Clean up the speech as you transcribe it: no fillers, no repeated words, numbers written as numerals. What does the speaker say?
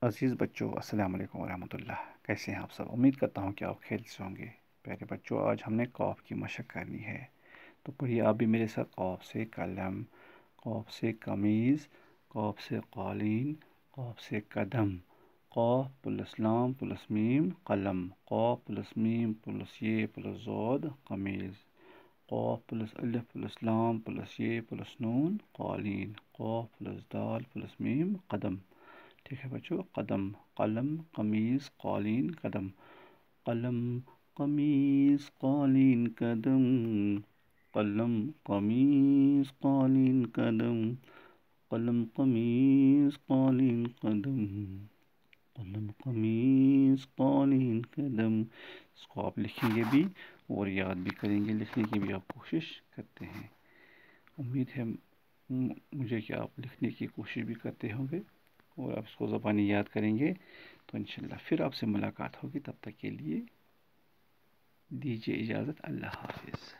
عزیز بچوں، السلام علیکم ورحمۃ اللہ۔ کیسے ہیں آپ سب؟ امید کرتا ہوں کہ آپ خیریت سے ہوں گے۔ پیارے بچوں، آج ہم نے قاف کی مشق کرنی ہے، تو پڑھیے آپ بھی میرے ساتھ۔ قاف سے قلم، قاف سے قمیض، قاف سے قالین، قاف سے قدم، قاف پلس لام پلس میم قلم، قاف پلس میم پلس یہ پلس زود قمیض، قاف پلس الف پلس لام پلس یہ پلس نون قالین، قاف پلس دال پلس میم قدم۔ ٹھیک ہے بچوں، قدم، قلم، قمیض، قالین، قدم، قلم، قمیض، قالین، قدم، قلم، قمیض، قالین، قدم، قلم، قمیض، قالین، قدم، قلم، قمیض، قالین، قدم۔ اس کو آپ لکھیں گے بھی اور یاد بھی کریں گے، لکھنے کی بھی آپ کوشش کرتے ہیں۔ امید ہے مجھے کہ آپ لکھنے کی کوشش بھی کرتے ہوں گے اور آپ اس کو زبانی یاد کریں گے، تو انشاءاللہ پھر آپ سے ملاقات ہوگی۔ تب تک کے لیے دیجیے اجازت۔ اللہ حافظ۔